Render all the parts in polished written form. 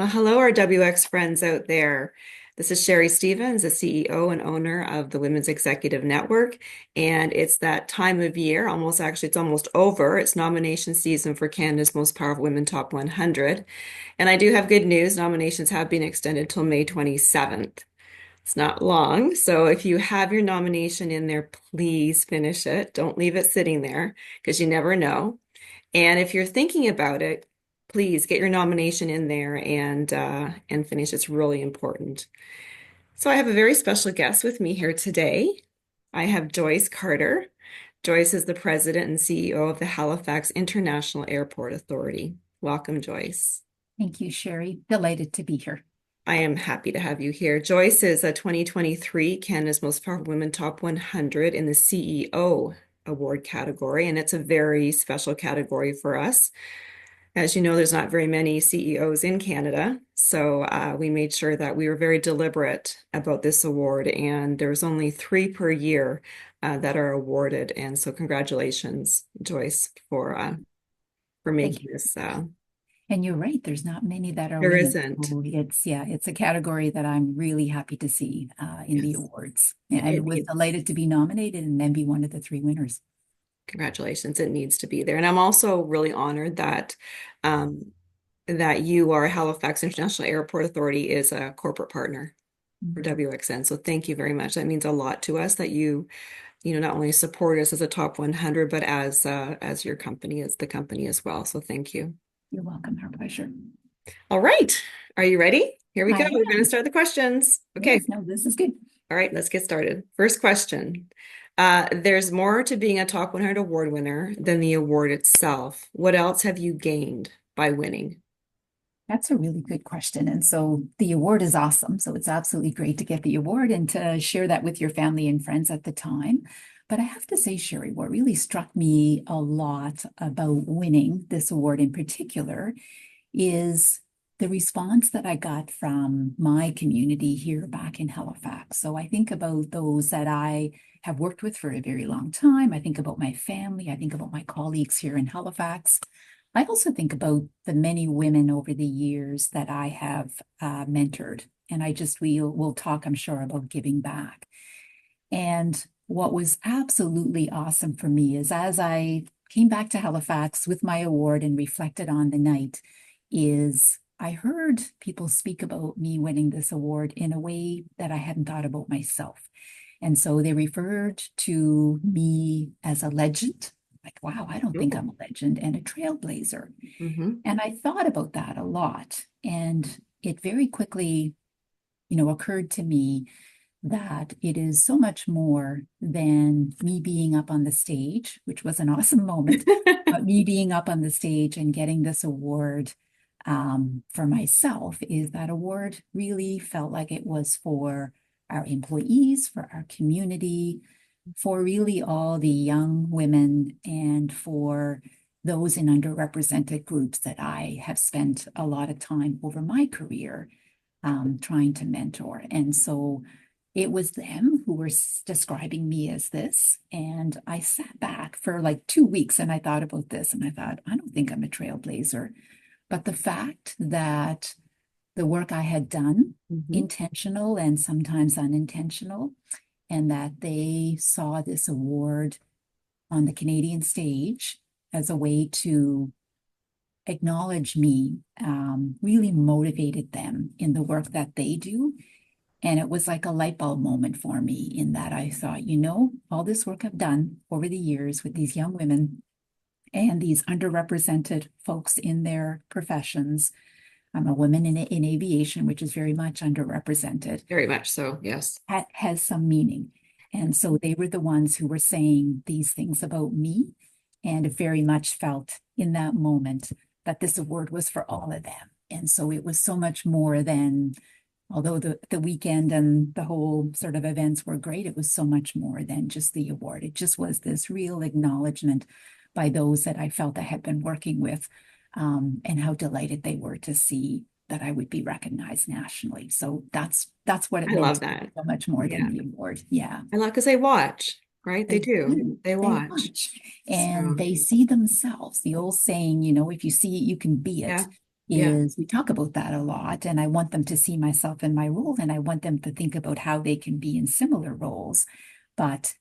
Well, hello, our WX friends out there. This is Sherry Stevens, the CEO and owner of the Women's Executive Network. And it's that time of year, it's almost over. It's nomination season for Canada's Most Powerful Women Top 100. And I do have good news. Nominations have been extended till May 27th. It's not long. So if you have your nomination in there, please finish it. Don't leave it sitting there because you never know. And if you're thinking about it, please get your nomination in there and finish. It's really important. So I have a very special guest with me here today. I have Joyce Carter. Joyce is the president and CEO of the Halifax International Airport Authority. Welcome, Joyce. Thank you, Sherry. Delighted to be here. I am happy to have you here. Joyce is a 2023 Canada's Most Powerful Women Top 100 in the CEO award category, and it's a very special category for us. As you know, there's not very many CEOs in Canada, so we made sure that we were very deliberate about this award, and there's only three per year that are awarded. And so, congratulations, Joyce, for Thank making you. this. And you're right, there's not many that are There women. isn't. So it's a category that I'm really happy to see in the Yes, awards, and it was needs. delighted to be nominated and then be one of the three winners. Congratulations, it needs to be there. And I'm also really honored um, that you are Halifax International Airport Authority is a corporate partner for Mhm. WXN. So thank you very much. That means a lot to us that you not only support us as a top 100, but as your company, as the company as well. So thank you. You're welcome. Our pleasure. All right. Are you ready? Here we go. I We're going to am. start the questions. Okay. Yes, no, this is good. All right, let's get started. First question. There's more to being a top 100 award winner than the award itself. What else have you gained by winning? That's a really good question. And so the award is awesome. So it's absolutely great to get the award and to share that with your family and friends at the time. But I have to say, Sherry, what really struck me a lot about winning this award in particular is the response that I got from my community here back in Halifax. So I think about those that I have worked with for a very long time. I think about my family. I think about my colleagues here in Halifax. I also think about the many women over the years that I have mentored. And we'll talk, I'm sure, about giving back. And what was absolutely awesome for me is as I came back to Halifax with my award and reflected on the night, is I heard people speak about me winning this award in a way that I hadn't thought about myself. And so they referred to me as a legend. Like, wow, I don't think Oh, I'm a legend and a trailblazer. hmm. And I thought about that a lot. And it very quickly, occurred to me that it is so much more than me being up on the stage, which was an awesome moment, but me being up on the stage and getting this award for myself is that award really felt like it was for our employees, for our community, for really all the young women and for those in underrepresented groups that I have spent a lot of time over my career trying to mentor. And so it was them who were describing me as this. And I sat back for like 2 weeks and I thought about this and I thought, I don't think I'm a trailblazer. But the fact that the work I had done, Hmm. intentional and sometimes unintentional, and that they saw this award on the Canadian stage as a way to acknowledge me, really motivated them in the work that they do. And it was like a light bulb moment for me in that I thought, all this work I've done over the years with these young women and these underrepresented folks in their professions. I'm a woman in aviation, which is very much underrepresented, Very much so, yes. has some meaning. And so they were the ones who were saying these things about me. And it very much felt in that moment that this award was for all of them. And so it was so much more than, although the weekend and the whole sort of events were great, it was so much more than just the award. It just was this real acknowledgement by those that I felt I had been working with, and how delighted they were to see that I would be recognized nationally. So that's what it I meant love to me, that. so much more than Yeah. the award. Yeah. I love because they watch, right? They They do. do. They They watch. watch and So, they see themselves. The old saying, if you see it, you can be yeah. it. Yeah. is we talk about that a lot, and I want them to see myself in my role, and I want them to think about how they can be in similar roles. But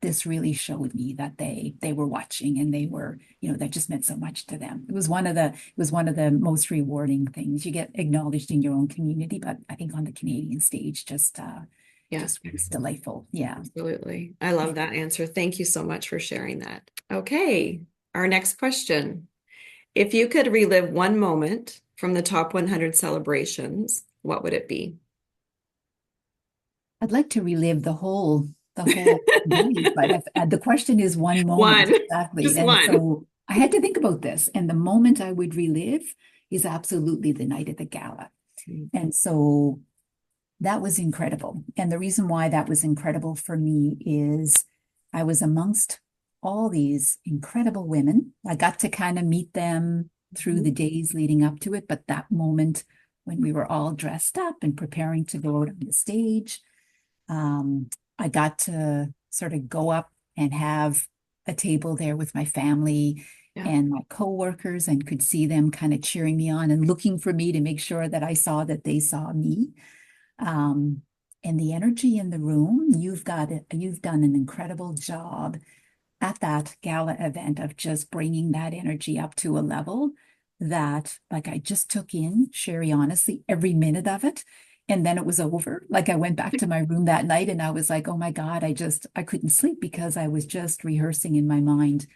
this really showed me that they were watching, and they were, that just meant so much to them. It was one of the most rewarding things. You get acknowledged in your own community, but I think on the Canadian stage, Yeah. just was delightful. Yeah. Absolutely. I love that answer. Thank you so much for sharing that. Okay. Our next question. If you could relive one moment from the top 100 celebrations, what would it be? I'd like to relive the whole day, but if the question is one moment One, exactly. just And one. so I had to think about this. And the moment I would relive is absolutely the night of the gala. And so that was incredible. And the reason why that was incredible for me is I was amongst all these incredible women. I got to kind of meet them through Mhm. the days leading up to it, but that moment when we were all dressed up and preparing to go out on the stage, um, I got to sort of go up and have a table there with my family Yeah. and my coworkers and could see them kind of cheering me on and looking for me to make sure that I saw that they saw me. Um, and the energy in the room, you've done an incredible job at that gala event of just bringing that energy up to a level that, like, I just took in, Sherry, honestly, every minute of it. And then it was over. Like, I went back to my room that night and I was like, oh my God, I couldn't sleep because I was just rehearsing in my mind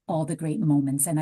all the great moments. And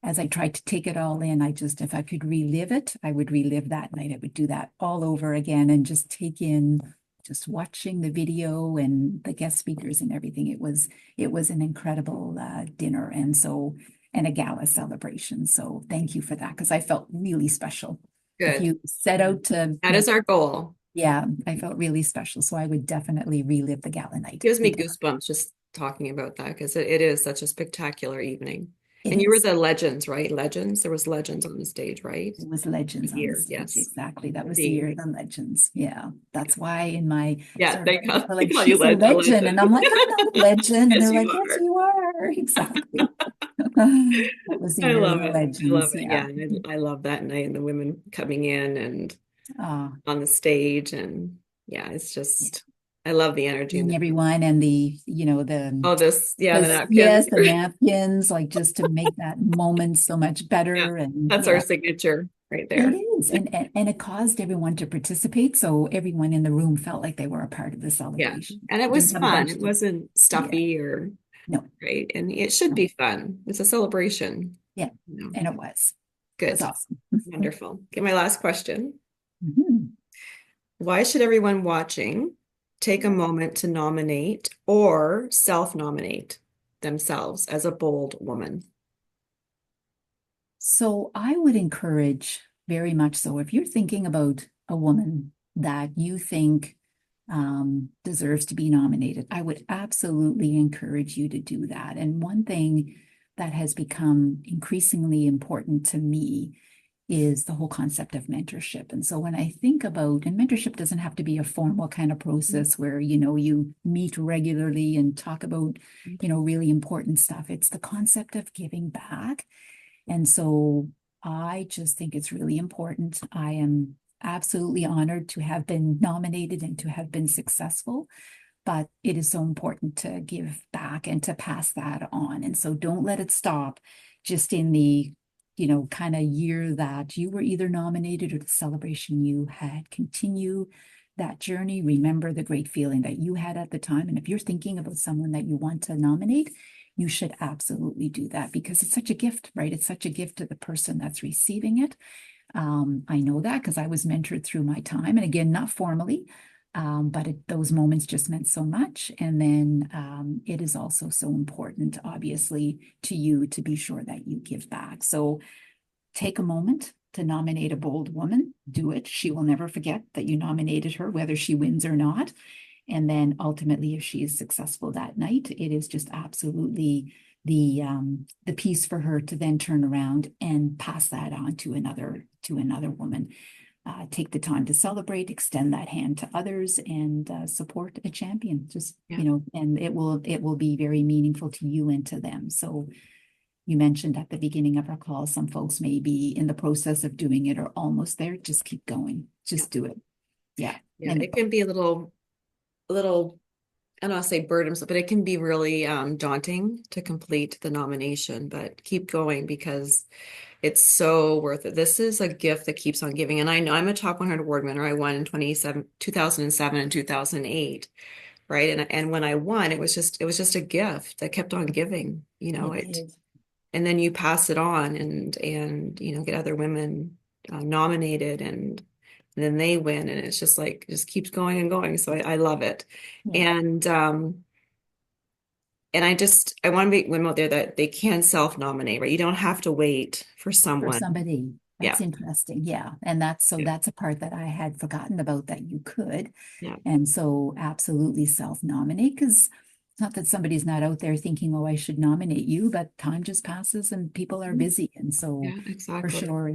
as I tried to take it all in, if I could relive it, I would relive that night. I would do that all over again and just take in just watching the video and the guest speakers and everything. It was an incredible dinner and a gala celebration. So thank you for that because I felt really special. If Good. you set out to That is make, our goal. yeah, I felt really special. So I would definitely relive the gala night. Gives me The dinner. goosebumps just talking about that because it is such a spectacular evening. It And you were is. the legends, right? Legends. There was legends on the stage, right? It was The legends on the year, stage. yes. Exactly. That was the The year of the legends. Yeah. That's why in my yeah, sort of, they're they like, call you she's a a legend. legend. And I'm like, I'm not a legend. And Yes, they're you like, yes, are. you are. Exactly. That was the I year of love the it. I love legends. it. Yeah. Yeah, I love that night and the women coming in and Uh, on the stage and yeah, it's yeah. just I love the energy in Seeing the everyone and the oh this yeah, the this, napkins. yes, the napkins, like just to make that moment so much Yeah, better. And that's our yeah, signature right it there. is. And it caused everyone to participate. So everyone in the room felt like they were a part of the Yeah. celebration. And it We was didn't have a fun. bunch It of, wasn't yeah, stuffy or no, right. And it should no, be fun. It's a celebration. yeah. You know. And it was. It was Good. awesome. Wonderful. Okay, my last question. Mhm. Why should everyone watching take a moment to nominate or self-nominate themselves as a bold woman? So I would encourage very much so if you're thinking about a woman that you think deserves to be nominated, I would absolutely encourage you to do that. And one thing that has become increasingly important to me is the whole concept of mentorship. And so when I think about, and mentorship doesn't have to be a formal kind of process where, you meet regularly and talk about, really important stuff. It's the concept of giving back. And so I just think it's really important. I am absolutely honored to have been nominated and to have been successful, but it is so important to give back and to pass that on. And so don't let it stop just in the, kind of year that you were either nominated or the celebration you had. Continue that journey. Remember the great feeling that you had at the time. And if you're thinking about someone that you want to nominate, you should absolutely do that because it's such a gift, right? It's such a gift to the person that's receiving it. I know that because I was mentored through my time. And again, not formally, but those moments just meant so much. And then it is also so important, obviously, to you to be sure that you give back. So take a moment to nominate a bold woman. Do it. She will never forget that you nominated her, whether she wins or not. And then ultimately, if she is successful that night, it is just absolutely the piece for her to then turn around and pass that on to another woman. Take the time to celebrate, extend that hand to others, and support a champion. Just Yeah. and it will be very meaningful to you and to them. So you mentioned at the beginning of our call, some folks may be in the process of doing it or almost there. Just keep going. Yeah. Just do it. Yeah. Yeah. And It can be a little, I don't want to say burdensome, but it can be really daunting to complete the nomination, but keep going because it's so worth it. This is a gift that keeps on giving. And I know I'm a top 100 award winner. I won in 2007 and 2008, right? And when I won, it was just a gift that kept on giving, it it, is. and then you pass it on and get other women nominated and then they win and it's just like just keeps going and going. So I love it. Yeah. And I want to make women out there that they can self-nominate, right? You don't have to wait for For someone. somebody. Yeah. That's interesting. Yeah. And that's so Yeah. that's a part that I had forgotten about that you could. Yeah. And so absolutely self-nominate because it's not that somebody's not out there thinking, oh, I should nominate you, but time just passes and people are busy. And so Yeah, for exactly. sure,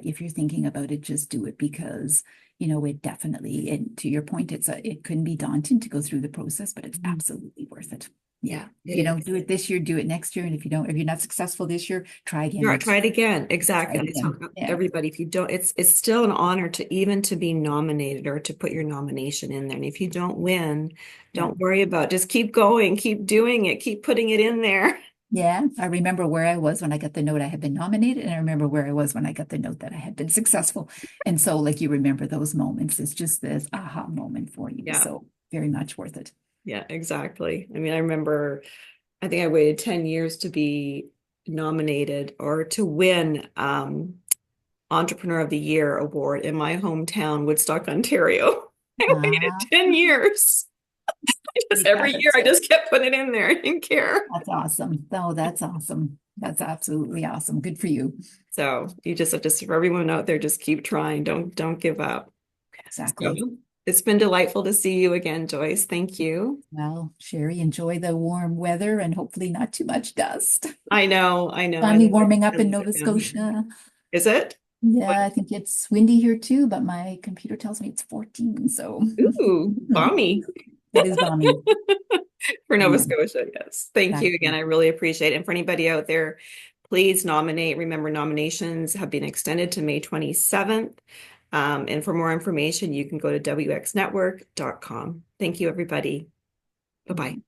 if you're thinking about it, just do it because it definitely, and to your point, it can be daunting to go through the process, but it's Mhm. absolutely worth it. Yeah. Yeah, If it you don't is. do it this year, do it next year. And if you're not successful this year, try again Try, next try year. it again. Try Exactly. I tell again. Yeah. everybody if you don't, it's still an honor to even to be nominated or to put your nomination in there. And if you don't win, Yeah. don't worry about it. Just keep going, keep doing it, keep putting it in there. Yeah. I remember where I was when I got the note I had been nominated, and I remember where I was when I got the note that I had been successful. And so, like, you remember those moments. It's just this aha moment for you. Yeah, So, very much worth it. yeah, exactly. I mean, I remember I think I waited 10 years to be nominated or to win Entrepreneur of the Year award in my hometown, Woodstock, Ontario. I waited Ah, 10 years. Just yeah, every year that's I just kept putting it in there. I didn't care. that's awesome. Oh, that's awesome. That's absolutely awesome. Good for you. So you just have to, for everyone out there, just keep trying. Don't give up. So Exactly. it's been delightful to see you again, Joyce. Thank you. Well, Sherry, enjoy the warm weather and hopefully not too much dust. I know, I know. I Finally love warming I up in love it Nova down here. Scotia. Is it? What? Yeah, I think it's windy here too, but my computer tells me it's 14. So Ooh, balmy. it is balmy. For Nova Yeah, Scotia, yes. Thank you again. exactly. I really appreciate it. And for anybody out there, please nominate. Remember, nominations have been extended to May 27th. And for more information, you can go to wxnetwork.com. Thank you, everybody. Bye-bye.